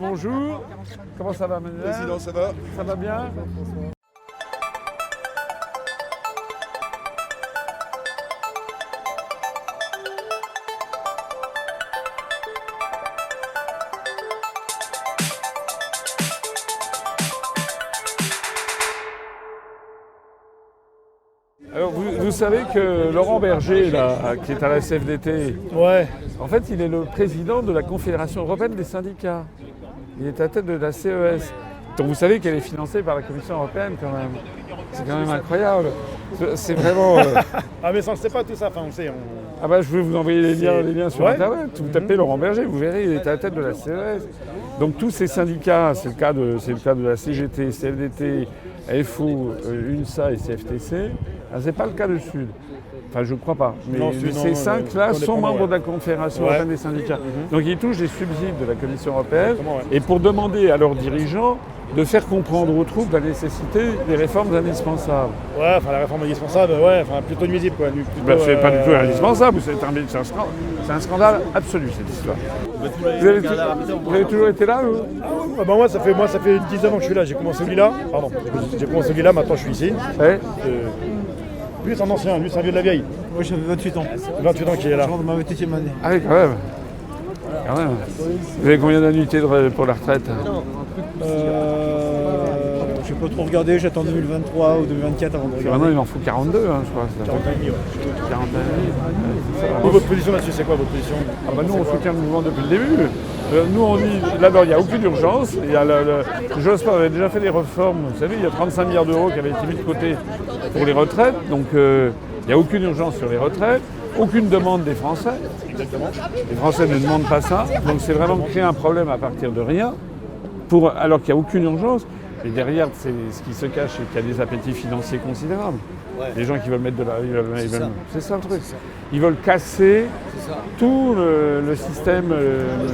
Bonjour, comment ça va Manuel? Président, ça va? Ça va bien? Alors vous savez que Laurent Berger, là, qui est à la CFDT, Ouais. en fait il est le président de la Confédération européenne des syndicats. Il est à la tête de la CES. Donc vous savez qu'elle est financée par la Commission européenne quand même. C'est quand même incroyable. C'est vraiment... Ah mais ça on ne sait pas tout ça, enfin on sait. Ah bah je vais vous envoyer les liens sur Ouais. internet. Vous tapez Laurent Berger, vous verrez, il est à la tête de la CES. Donc tous ces syndicats, c'est le cas de la CGT, CFDT, FO, UNSA et CFTC. Ah, c'est pas le cas du Sud. Enfin, je ne crois pas. Mais Non, ces cinq-là sont membres de la Confédération Ouais. européenne des syndicats. Donc ils touchent des subsides de la Commission européenne. Exactement, ouais. Et pour demander à leurs dirigeants de faire comprendre aux troupes la nécessité des réformes indispensables. Ouais, enfin la réforme indispensable, ouais, enfin plutôt nuisible quoi. Plutôt, C'est pas du tout indispensable, c'est un scandale absolu cette histoire. Vous avez toujours été là vous? Ah bah moi ça fait une dizaine d'ans que je suis là, j'ai commencé au Lila, pardon, j'ai commencé au Lila, maintenant je suis ici. Ouais. Lui c'est un ancien, lui c'est un vieux de la vieille, Moi j'avais 28 ans. 28 ans qui est là. Je rentre dans ma 28e année. Ah oui, quand même. Quand même. Vous avez combien d'annuités pour la retraite? Je n'ai pas trop regardé, j'attends 2023 ou 2024 avant de regarder. Maintenant il en faut 42, hein, je crois. 40 ans et demi, ouais. 40 ans. Et votre position là-dessus, c'est quoi votre position? Ah bah nous on soutient le mouvement depuis le début. Nous on dit, là-bas il n'y a aucune urgence. Il y a Jospin avait déjà fait des réformes, vous savez, il y a 35 milliards d'euros qui avaient été mis de côté pour les retraites. Donc il n'y a aucune urgence sur les retraites, aucune demande des Français. Exactement. Les Français ne demandent pas ça. Donc c'est vraiment créer un problème à partir de rien, alors qu'il n'y a aucune urgence. Et derrière, ce qui se cache, c'est qu'il y a des appétits financiers considérables. Ouais. Les gens qui veulent mettre de la... C'est ça le truc. Ils veulent casser tout le système,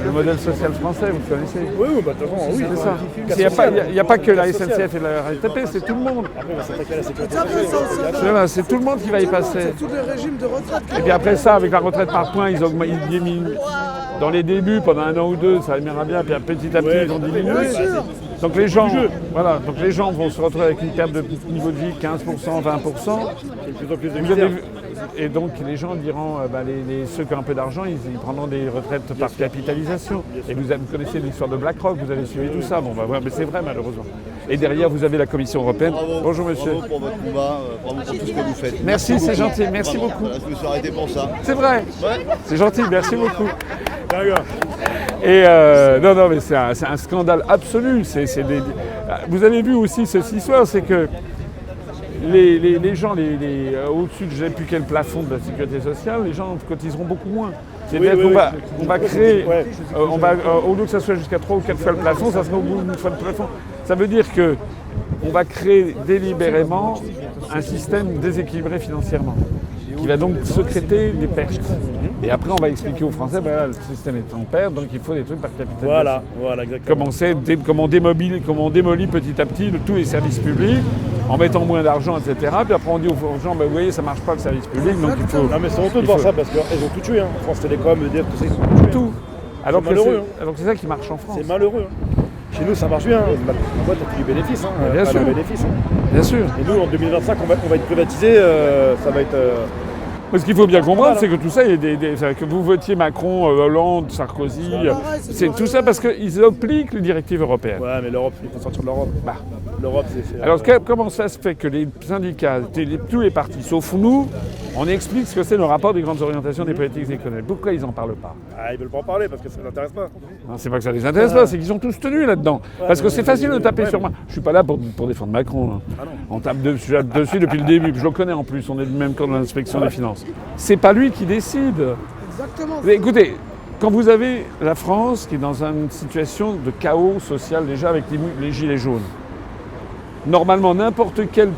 le modèle social français, vous le connaissez. Oui, bah de toute façon, oui. C'est ça. Casse Il n'y a pas que la casse sociale. SNCF et la RATP, c'est tout le monde. Après on va s'attaquer à la sécurité C'est tout le monde qui va y passer. Tous les régimes de retraite. Et puis après ça, avec la retraite par points, ils diminuent. Dans les débuts, pendant un an ou deux, ça ira bien, puis petit à petit, ils ont diminué. Donc les gens vont se retrouver avec une perte de niveau de vie de 15%, 20%. de plus en plus de Vous avez misère. vu- Et donc les gens diront, ceux qui ont un peu d'argent, ils prendront des retraites par capitalisation. Et vous connaissez l'histoire de BlackRock, vous avez suivi tout ça. Bon, bah, mais c'est vrai malheureusement. Et derrière, vous avez la Commission européenne. Bravo, Bonjour monsieur. Bravo pour votre combat, bravo pour tout ce que vous faites. Merci, c'est beaucoup. gentil, merci Bravo. beaucoup. Voilà, je me suis arrêté pour ça. C'est vrai, Ouais. c'est gentil, merci beaucoup. D'accord. Et non, mais c'est un scandale absolu. Vous avez vu aussi cette histoire, c'est que les gens au-dessus de je ne sais plus quel plafond de la sécurité sociale, les gens cotiseront beaucoup moins. C'est-à-dire oui, qu'on oui. on va créer, Ouais. au lieu que ça soit jusqu'à 3 ou 4 fois le plafond, ça sera au bout d'une fois le plafond. Ça veut dire que on va créer délibérément un système déséquilibré financièrement, qui va donc secréter des pertes. Et après, on va expliquer aux Français, le système est en perte, donc il faut des trucs par capitalisation. Voilà, exactement. Comment on démolit petit à petit tous les services publics en mettant moins d'argent, etc. Puis après on dit aux gens, vous voyez, ça ne marche pas le service public, donc il faut Non mais c'est honteux de voir ça parce qu'ils ont tout tué, hein. France Télécom, EDF, tout ça, ils ont tout tué. tout. Alors C'est que malheureux, alors que c'est ça qui marche en France. C'est malheureux. Hein. Chez nous ça marche bien, la boîte a fait du bénéfice, hein. Bien Elle a sûr. le bénéfice, hein. Bien sûr. Et nous en 2025 on va être privatisé, ça va être... Mais ce qu'il faut bien comprendre, c'est que tout ça, que vous votiez Macron, Hollande, Sarkozy, c'est tout ça parce qu'ils appliquent les directives européennes. Ouais mais l'Europe, il faut sortir de l'Europe. Bah. L'Europe c'est... Alors comment ça se fait que les syndicats, tous les partis, sauf nous, on explique ce que c'est le rapport des grandes orientations des politiques économiques? Pourquoi ils n'en parlent pas? Ah ils veulent pas en parler parce que ça ne les intéresse pas. Non, c'est pas que ça les intéresse pas, c'est qu'ils sont tous tenus là-dedans. Parce que c'est facile de taper sur moi. Je suis pas là pour défendre Macron. Hein. Ah non. On tape dessus depuis le début, puis je le connais en plus, on est du même camp de l'inspection des finances. C'est pas lui qui décide. Exactement. Mais écoutez, quand vous avez la France qui est dans une situation de chaos social déjà avec les gilets jaunes, normalement n'importe quelle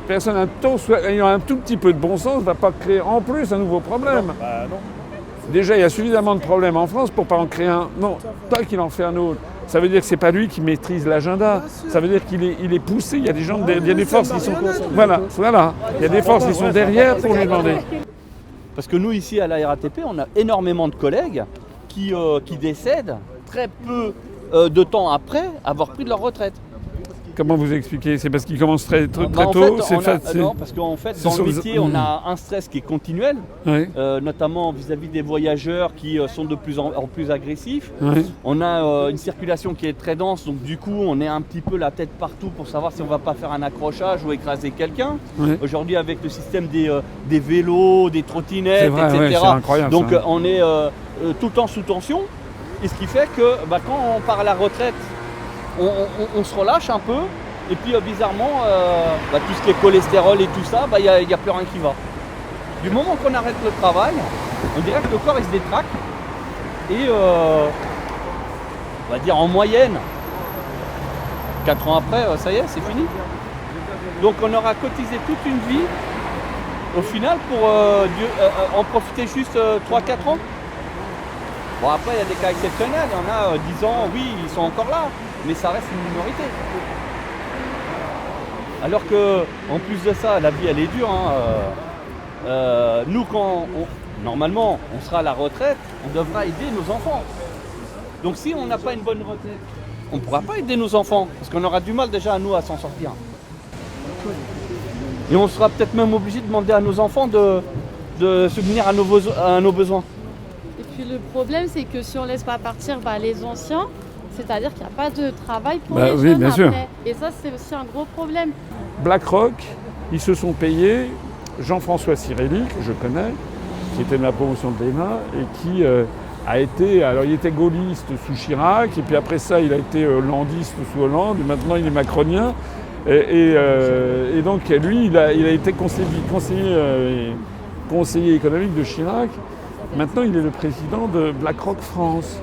personne ayant un tout petit peu de bon sens ne va pas créer en plus un nouveau problème. Bah non. Déjà, il y a suffisamment de problèmes en France pour ne pas en créer un. Non, pas qu'il en fait un autre. Ça veut dire que c'est pas lui qui maîtrise l'agenda. Ça veut dire qu'il est poussé. Il y a des gens, il y a des forces qui sont. Voilà. Il y a des forces qui sont derrière pour lui demander. Parce que nous, ici, à la RATP, on a énormément de collègues qui décèdent très peu de temps après avoir pris de leur retraite. Comment vous expliquez? C'est parce qu'ils commencent très En tôt? fait, non, parce qu'en fait, dans le métier, on a un stress qui est continuel, Oui. notamment vis-à-vis des voyageurs qui sont de plus en plus agressifs. Oui. On a une circulation qui est très dense, donc du coup, on est un petit peu la tête partout pour savoir si on ne va pas faire un accrochage ou écraser quelqu'un. Oui. Aujourd'hui, avec le système des vélos, des trottinettes, C'est vrai, etc., ouais, c'est incroyable, donc ça. on est tout le temps sous tension. Et ce qui fait que quand on part à la retraite, on se relâche un peu. Et puis bizarrement, tout ce qui est cholestérol et tout ça, il n'y a plus rien qui va. Du moment qu'on arrête le travail, on dirait que le corps il se détraque. Et on va dire en moyenne, 4 ans après, ça y est, c'est fini. Donc on aura cotisé toute une vie, au final, pour en profiter juste 3-4 ans. Bon, après, il y a des cas exceptionnels, il y en a 10 ans, oui, ils sont encore là, mais ça reste une minorité. Alors que, en plus de ça, la vie, elle est dure. Nous, normalement, on sera à la retraite, on devra aider nos enfants. Donc si on n'a pas une bonne retraite, on ne pourra pas aider nos enfants, parce qu'on aura du mal déjà à nous à s'en sortir. Et on sera peut-être même obligé de demander à nos enfants de subvenir à nos besoins. Et puis le problème, c'est que si on ne laisse pas partir les anciens, c'est-à-dire qu'il n'y a pas de travail pour les oui, jeunes bien après. sûr. Et ça, c'est aussi un gros problème. BlackRock, ils se sont payés Jean-François Cirelli, que je connais, qui était de ma promotion de l'ENA, et qui a été... Alors, il était gaulliste sous Chirac, et puis après ça, il a été hollandiste sous Hollande, et maintenant, il est macronien. Et donc, lui, il a été conseiller économique de Chirac. Maintenant, il est le président de BlackRock France.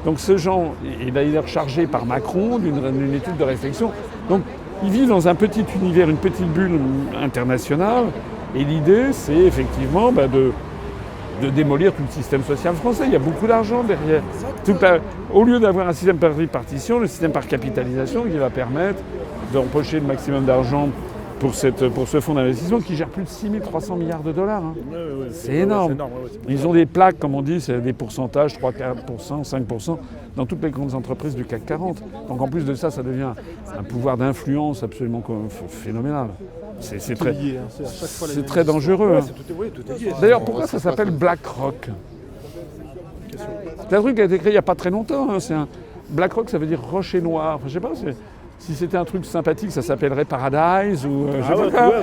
Donc, ce genre, il est rechargé par Macron d'une étude de réflexion. Donc, ils vivent dans un petit univers, une petite bulle internationale. Et l'idée, c'est effectivement de démolir tout le système social français. Il y a beaucoup d'argent derrière. Au lieu d'avoir un système par répartition, le système par capitalisation qui va permettre d'empocher le maximum d'argent pour ce fonds d'investissement qui gère plus de 6 300 milliards de dollars. Hein. C'est énorme. Ils ont des plaques, comme on dit, c'est des pourcentages, 3-4%, 5%, dans toutes les grandes entreprises du CAC 40. Donc en plus de ça, ça devient un pouvoir d'influence absolument phénoménal. C'est très dangereux. Hein. D'ailleurs, pourquoi ça s'appelle BlackRock? C'est un truc qui a été créé il n'y a pas très longtemps. Hein. BlackRock, ça veut dire rocher noir. Enfin, je sais pas, si c'était un truc sympathique, ça s'appellerait Paradise ou je sais pas quoi.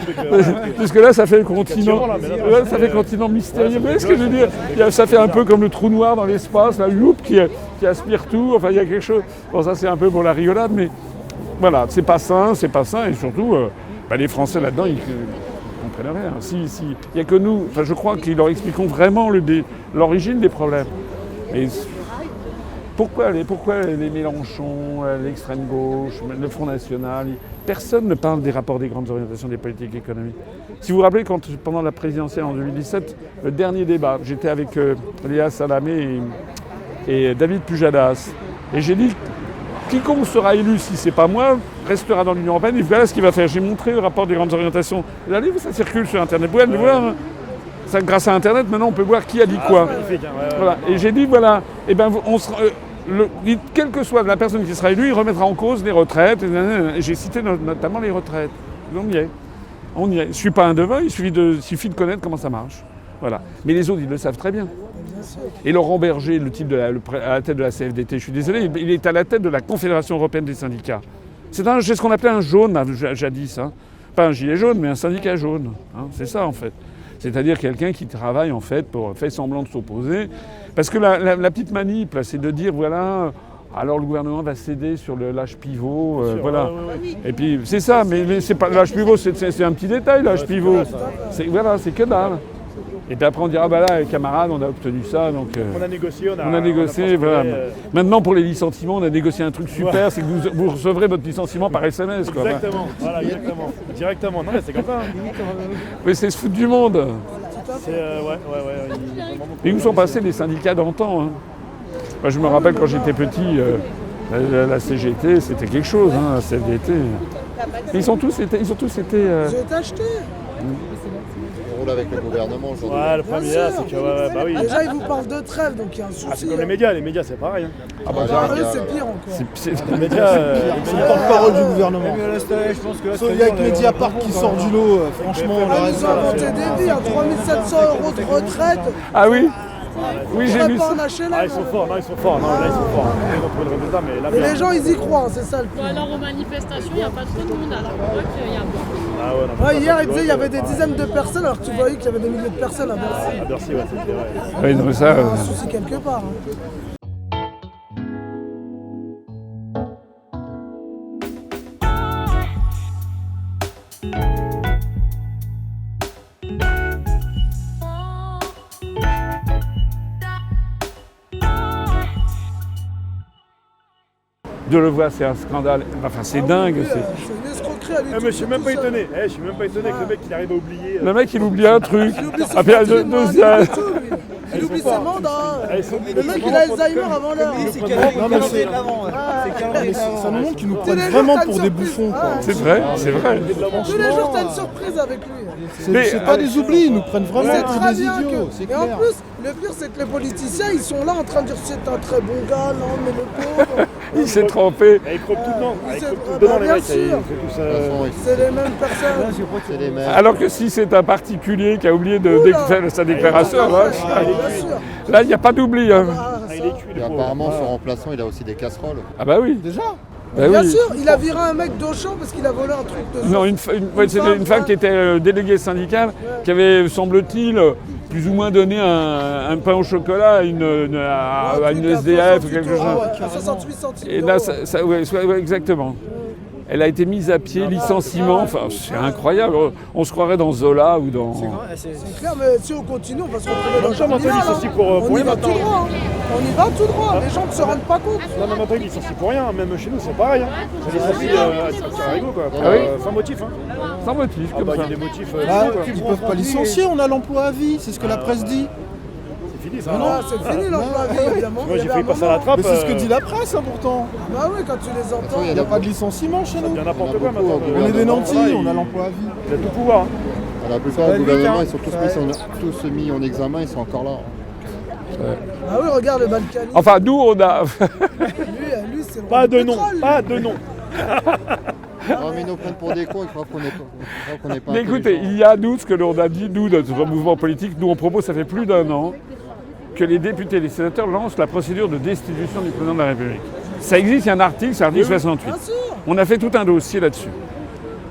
Parce que là, ça fait le continent. Là, ça fait le continent mystérieux. Vous voyez ce que je veux dire? Ça fait un peu comme le trou noir dans l'espace, la loupe qui aspire tout. Enfin, il y a quelque chose. Bon, ça, c'est un peu pour la rigolade, mais voilà, c'est pas sain, et surtout, les Français là-dedans, ils comprennent rien. Il n'y a que nous. Enfin, je crois qu'ils leur expliquons vraiment l'origine des problèmes. Mais pourquoi les Mélenchon, l'extrême gauche, le Front National, personne ne parle des rapports des grandes orientations des politiques économiques. Si vous vous rappelez, pendant la présidentielle en 2017, le dernier débat, j'étais avec Léa Salamé et David Pujadas. Et j'ai dit, quiconque sera élu, si ce n'est pas moi, restera dans l'Union européenne. Et voilà ce qu'il va faire. J'ai montré le rapport des grandes orientations. Là, ça circule sur Internet. Vous pouvez le voir. Hein. Ça, grâce à Internet, maintenant, on peut voir qui a dit quoi. Voilà. Et j'ai dit, voilà, quelle que soit la personne qui sera élue, il remettra en cause les retraites. Et j'ai cité notamment les retraites. On y est. Je ne suis pas un devin, il suffit de connaître comment ça marche. Voilà. Mais les autres, ils le savent très bien. Et Laurent Berger, le type à la tête de la CFDT, je suis désolé, il est à la tête de la Confédération européenne des syndicats. C'est ce qu'on appelait un jaune jadis. Hein. Pas un gilet jaune, mais un syndicat jaune. Hein. C'est ça, en fait. C'est-à-dire quelqu'un qui travaille, en fait, fait semblant de s'opposer. Parce que la petite manip, là, c'est de dire, voilà, alors le gouvernement va céder sur l'âge pivot, voilà. Et puis, c'est ça, mais c'est pas l'âge pivot, c'est un petit détail, l'âge pivot. Voilà, c'est que dalle. Et puis après, on dira, là, camarades, on a obtenu ça, donc... on a négocié, on a négocié, voilà. Maintenant, pour les licenciements, on a négocié un truc super, c'est que vous recevrez votre licenciement par SMS, quoi. Exactement, voilà, exactement. Directement, non mais c'est comme ça. Mais c'est se foutre du monde. Et où sont passés les syndicats d'antan, hein. Moi, je me rappelle quand j'étais petit, la CGT, c'était quelque chose, hein, la CFDT. Ils ont tous été... J'ai été acheté. problème avec le gouvernement aujourd'hui. Ouais, le problème, Bien là, sûr. c'est que, bah oui. Déjà, ils vous parlent de trêve, donc il y a un Ah, souci. c'est comme les médias, c'est pareil. Hein. Ah bah, Ah, eux, les gars, c'est pire encore. C'est- Les médias, C'est le porte-parole du gouvernement. je pense que là, Il y a que Mediapart qui sort du lot, franchement. Ah, le ils reste, nous ont inventé des vies, à 3700 € de retraite. Ah oui. Oui, On j'ai ne vu pas ça. en HLM. Ah, ils sont forts, non, ils sont forts. Non, là, ils sont forts. Ils vont trouver le résultat, mais là, Et bien. les gens, ils y croient, c'est ça le Ou plus. alors aux manifestations, il n'y a pas trop de monde, alors on voit qu'il y a beaucoup. Ah ouais, non, Ouais, mais hier, ça, il disait qu'il y avait des dizaines de personnes, alors que tu voyais qu'il y avait des milliers de personnes à Bercy. À Bercy, ouais, c'était vrai. Oui, non, mais ça, Il y a un souci quelque part. hein. Delevoye, c'est un scandale. Enfin, c'est dingue. Oui, c'est- c'est une escroquerie à lui. Eh, mais je suis même pas étonné. Je suis même pas étonné que le mec il arrive à oublier. Le mec, il oublie un truc. Il oublie son Ah, puis, le patrimoine, il deuxième. oublie tout, lui. Il oublie ses mandats. Le mec, il a Alzheimer avant l'heure. Non, mais ça nous montre qu'ils nous Tous prennent les jours, vraiment t'as pour une des surprise. bouffons. Quoi. Ah, C'est vrai, c'est vrai. tous les jours, t'as une surprise avec lui. Mais, C'est pas des oublis, ils nous prennent vraiment C'est pour très des bien idiots. que. C'est Et en clair. plus, le pire, c'est que les politiciens, ils sont là en train de dire c'est un très bon gars, non, mais le pauvre. Il s'est trompé. Il croque tout dedans. Il C'est- croque tout ah, dedans, bah, les bien mecs. sûr. Il fait tout ça. De toute façon, C'est les mêmes personnes. c'est les mêmes. Alors que si c'est un particulier qui a oublié de Oula. faire sa déclaration, là, Bien sûr. là, il n'y a pas d'oubli. Hein. Ah, Ah, il ça. est cuit, Et le pauvre. apparemment, son remplaçant, il a aussi des casseroles. Ah bah oui. Déjà Bah Bien oui. sûr, il a viré un mec d'Auchan parce qu'il a volé un truc de Non, c'était une femme qui était déléguée syndicale, qui avait, semble-t-il, plus ou moins donné un pain au chocolat à une SDF ou quelque chose. À 68 centimes. Et là, d'euros. ouais, exactement. Elle a été mise à pied, licenciement, enfin c'est incroyable. On se croirait dans Zola ou dans... C'est clair, mais si on continue, on va se retrouver dans Comme ça, le Antoine, il terminal, licencie hein. pour On rien y va maintenant. tout droit. hein. On y va tout droit. Les gens ne se rendent pas compte. Non, mais maintenant, il licencie pour rien. Même chez nous, c'est pareil. Hein. Ça licencie à rigolo, quoi. Ah oui Sans motif. Hein. Sans motif, Ah comme bah, il y ça. a des motifs. Ah, quoi. ils peuvent pas licencier, on a l'emploi à vie, c'est ce que la presse dit. C'est fini, ça. Ah, c'est fini l'emploi à vie, évidemment. Moi, Il y j'ai avait failli un passer à la moment. trappe. Mais c'est ce que dit la presse, hein, pourtant. Bah oui, quand tu les entends. Il n'y a pas de licenciement chez nous. Il y a n'importe Il y en quoi a beaucoup, maintenant. hein. On est des nantis, Voilà, on a il- l'emploi à vie. Il a tout pouvoir. Hein. La plupart va du vite, gouvernement, hein. ils sont tous mis en examen, ils sont encore là. Ah oui, regarde le Balkany. Enfin, nous, on a... Lui, c'est le roi Pas du de nom, pétrole, lui. pas de nom. Non, mais ils nous prennent pour des cons, ils croient qu'on n'est pas Mais écoutez, intelligents. il y a nous, ce que l'on a dit, nous, notre mouvement politique, nous, on propose, ça fait plus d'1 an, que les députés et les sénateurs lancent la procédure de destitution du président de la République. Ça existe, il y a un article, c'est l'article 68. Bien sûr. On a fait tout un dossier là-dessus.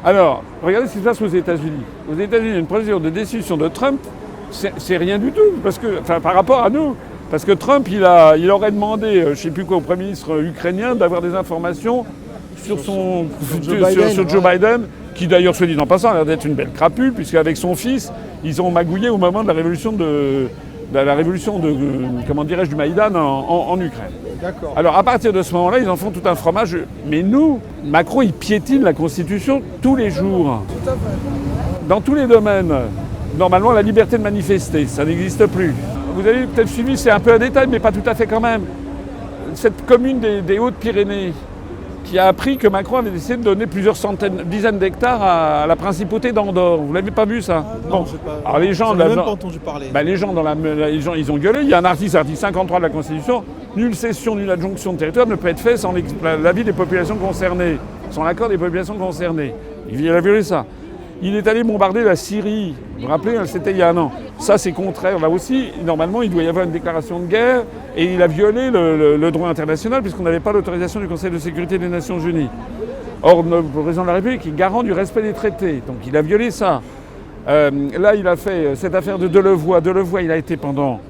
Alors, regardez ce qui se passe aux États-Unis. Aux États-Unis, il y a une procédure de destitution de Trump, c'est rien du tout, parce que, enfin, par rapport à nous. Parce que Trump, il aurait demandé, je ne sais plus quoi, au Premier ministre ukrainien d'avoir des informations sur Joe Biden, qui d'ailleurs, soit dit en passant, a l'air d'être une belle crapule, puisqu'avec son fils, ils ont magouillé au moment de la révolution comment dirais-je, du Maïdan en Ukraine. D'accord. Alors à partir de ce moment-là, ils en font tout un fromage. Mais nous, Macron, il piétine la Constitution tous les jours. Tout à fait. Dans tous les domaines. Normalement, la liberté de manifester, ça n'existe plus. Vous avez peut-être suivi, c'est un peu un détail, mais pas tout à fait quand même. Cette commune des Hautes-Pyrénées qui a appris que Macron avait décidé de donner plusieurs dizaines d'hectares à la principauté d'Andorre. Vous l'avez pas vu ça? Non, j'ai pas. Alors les gens, J'en ai même pas entendu parler. bah, les gens ils ont gueulé. Il y a un article 53 de la Constitution. Nulle cession, nulle adjonction de territoire ne peut être faite sans l'avis des populations concernées, sans l'accord des populations concernées. Il a violé ça. Il est allé bombarder la Syrie. Vous vous rappelez, c'était il y a 1 an. Ça, c'est contraire. Là aussi, normalement, il doit y avoir une déclaration de guerre et il a violé le droit international puisqu'on n'avait pas l'autorisation du Conseil de sécurité des Nations Unies. Or, le président de la République est garant du respect des traités. Donc, il a violé ça. Là, il a fait cette affaire de Delevoye. Delevoye, il a été pendant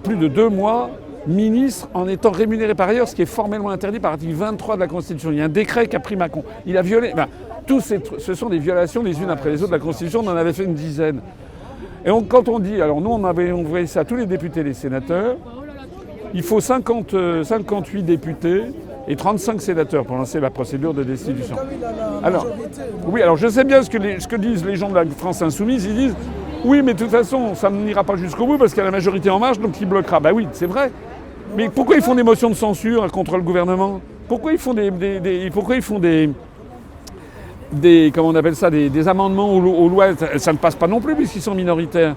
plus de 2 mois ministre en étant rémunéré par ailleurs, ce qui est formellement interdit par l'article 23 de la Constitution. Il y a un décret qu'a pris Macron. Il a violé... ce sont des violations les unes après les autres de la Constitution. On en avait fait une dizaine. Et quand on dit... Alors nous, on avait envoyé ça à tous les députés et les sénateurs. Il faut 58 députés et 35 sénateurs pour lancer la procédure de destitution. Comme il a la Alors, majorité. oui, alors je sais bien ce que disent les gens de la France Insoumise. Ils disent oui, mais de toute façon, ça n'ira pas jusqu'au bout parce qu'il y a la majorité en marche, donc il bloquera. Ben oui, c'est vrai. Mais pourquoi ils font des motions de censure contre le gouvernement? Pourquoi ils font comment on appelle ça, des amendements aux lois, ça ne passe pas non plus puisqu'ils sont minoritaires.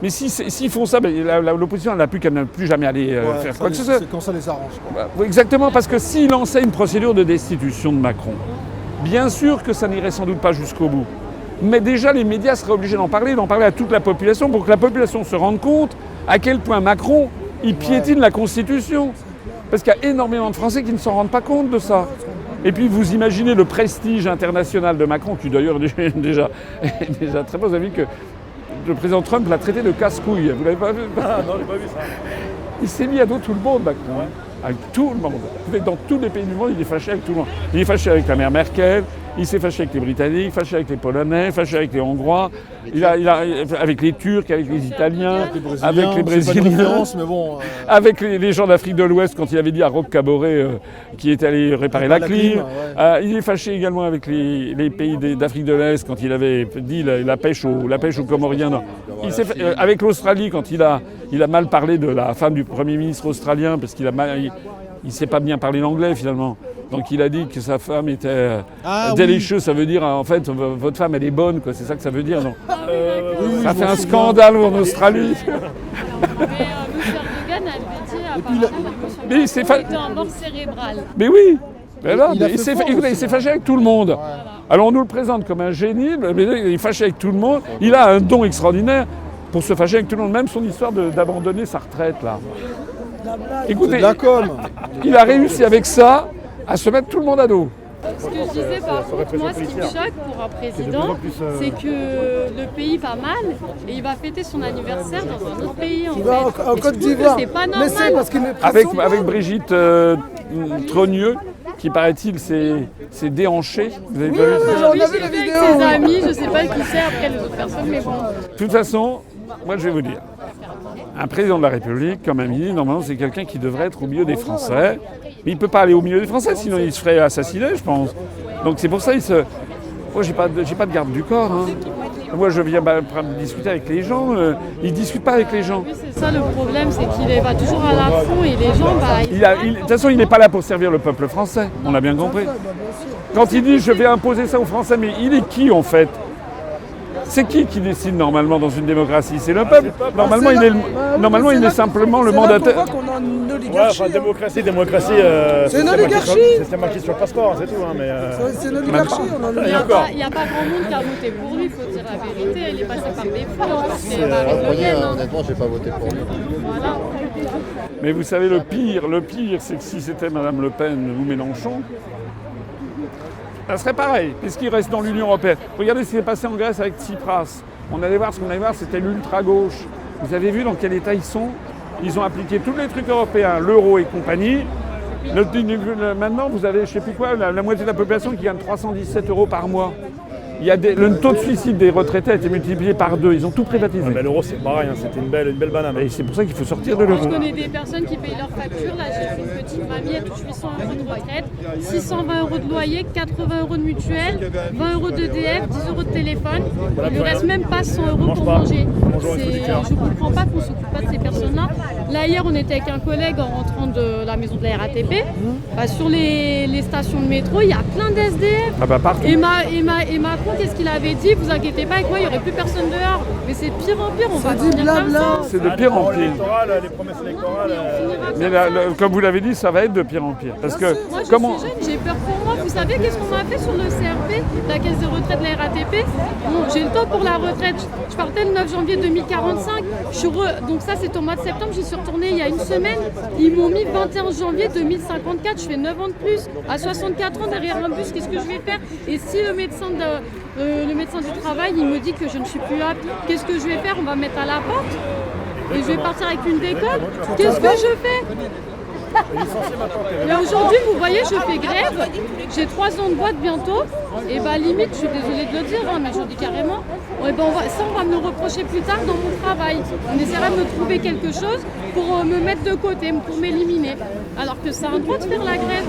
Mais s'ils font ça, l'opposition n'a plus qu'à ne plus jamais aller faire quoi que ce soit. C'est quand ça les arrange. Exactement, parce que s'il lançait une procédure de destitution de Macron, bien sûr que ça n'irait sans doute pas jusqu'au bout. Mais déjà, les médias seraient obligés d'en parler à toute la population pour que la population se rende compte à quel point Macron, il piétine la Constitution. Parce qu'il y a énormément de Français qui ne s'en rendent pas compte de ça. Et puis vous imaginez le prestige international de Macron, qui d'ailleurs est déjà très bon. Vous avez vu que le président Trump l'a traité de casse-couille. Vous l'avez pas vu? Ah non, j'ai pas vu ça. Il s'est mis à dos tout le monde, Macron. Avec tout le monde. Dans tous les pays du monde, il est fâché avec tout le monde. Il est fâché avec la mère Merkel, il s'est fâché avec les Britanniques, fâché avec les Polonais, fâché avec les Hongrois, avec les Turcs, avec les Italiens, avec les Brésiliens, mais bon, avec les gens d'Afrique de l'Ouest quand il avait dit à Roch Kaboré qui est allé réparer la clim. Il est fâché également avec les pays d'Afrique de l'Est quand il avait dit la pêche aux Comoriens. Avec l'Australie quand il a mal parlé de la femme du Premier ministre australien parce qu'il ne sait pas bien parler l'anglais finalement. Donc il a dit que sa femme était délicieuse, ça veut dire en fait votre femme elle est bonne, quoi. C'est ça que ça veut dire. Non ça fait un scandale en Australie. Mais M. Erdogan avait dit apparemment que Mais son mari était en mort cérébrale. Mais oui. Il s'est fâché avec tout le monde. Voilà. Alors on nous le présente comme un génie, mais il est fâché avec tout le monde. Il a un don extraordinaire pour se fâcher avec tout le monde. Même son histoire d'abandonner sa retraite là. Écoutez, il a réussi avec ça à se mettre tout le monde à dos. Ce que je disais par contre, moi ce qui me choque pour un président, c'est que le pays va mal et il va fêter son anniversaire dans un autre pays en fait. En Côte d'Ivoire. C'est pas normal. Mais c'est parce qu'il avec Brigitte Trogneux, qui paraît-il s'est déhanché. Vous avez pas vu ça? On a vu la vidéo. Avec ses amis, je sais pas qui c'est après les autres personnes, mais bon. De toute façon, moi je vais vous dire, un président de la République, comme un ministre, normalement c'est quelqu'un qui devrait être au milieu des Français. Mais il ne peut pas aller au milieu des Français, sinon il se ferait assassiner, je pense. Donc c'est pour ça moi j'ai pas de garde du corps. Hein. Moi je viens discuter avec les gens, il ne discute pas avec les gens. Oui, c'est ça le problème, c'est qu'il va toujours à la fond et les gens... De toute façon il n'est pas là pour servir le peuple français, on l'a bien compris. Quand il dit je vais imposer ça aux Français, mais il est qui en fait? C'est qui décide normalement dans une démocratie? C'est le peuple. Normalement, il est simplement le mandataire. C'est qu'on a une oligarchie. Ouais, démocratie. C'est une oligarchie. C'est marqué sur le passeport, c'est tout. Hein, mais c'est une oligarchie. Il n'y a pas grand monde qui a voté pour lui, il faut dire la vérité. Il est passé par des fois. Honnêtement, j'ai pas voté pour lui. Voilà. Mais vous savez, le pire, c'est que si c'était Mme Le Pen ou Mélenchon, ça serait pareil, puisqu'il reste dans l'Union européenne. Regardez ce qui s'est passé en Grèce avec Tsipras. On allait voir ce qu'on allait voir, c'était l'ultra-gauche. Vous avez vu dans quel état ils sont? Ils ont appliqué tous les trucs européens, l'euro et compagnie. Maintenant, vous avez, je ne sais plus quoi, la moitié de la population qui gagne 317 € par mois. Le taux de suicide des retraités a été multiplié par 2. Ils ont tout privatisé. Ah, l'euro, c'est pareil, hein, c'était une belle banane. Et c'est pour ça qu'il faut sortir de l'euro. Je connais des personnes qui payent leurs factures. Là, j'ai fait une petite mamie, elle touche 800 € de retraite, 620 € de loyer, 80 € de mutuelle, 20 € d'EDF, 10 € de téléphone. Il ne reste même pas 100 € pour manger. Je ne comprends pas qu'on ne s'occupe pas de ces personnes-là. Là, hier, on était avec un collègue en rentrant de la maison de la RATP. Sur les stations de métro, il y a plein d'SDF. Ah bah partout. Et Macron, qu'est-ce qu'il avait dit? Vous inquiétez pas, avec moi, il n'y aurait plus personne dehors. Mais c'est de pire en pire, on va finir comme ça. C'est de pire en pire. Les promesses électorales. Mais comme vous l'avez dit, ça va être de pire en pire. Parce que moi, je suis jeune, j'ai peur pour moi. Vous savez qu'est-ce qu'on m'a fait sur le CRP, la caisse de retraite de la RATP? Bon, j'ai le temps pour la retraite. Je partais le 9 janvier 2045. Donc ça, c'est au mois de septembre. J'y suis retournée il y a une semaine. Ils m'ont mis 21 janvier 2054. Je fais 9 ans de plus. À 64 ans, derrière un bus, qu'est-ce que je vais faire? Et si le médecin du travail, il me dit que je ne suis plus apte, qu'est-ce que je vais faire? On va me mettre à la porte et je vais partir avec une décolle. Qu'est-ce que je fais? Et aujourd'hui, vous voyez, je fais grève. J'ai 3 ans de boîte bientôt. Et bah limite, je suis désolée de le dire, hein, mais je le dis carrément. Et ben on va me le reprocher plus tard dans mon travail. On essaiera de me trouver quelque chose pour me mettre de côté, pour m'éliminer. Alors que c'est un droit de faire la grève.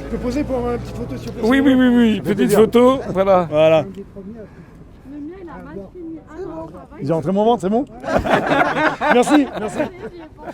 Je peux poser pour avoir une petite photo sur Oui, petite photo, voilà. il a mal fini. Ah non, ça va, J'ai rentré mon ventre, c'est bon? Merci, merci. il est pas-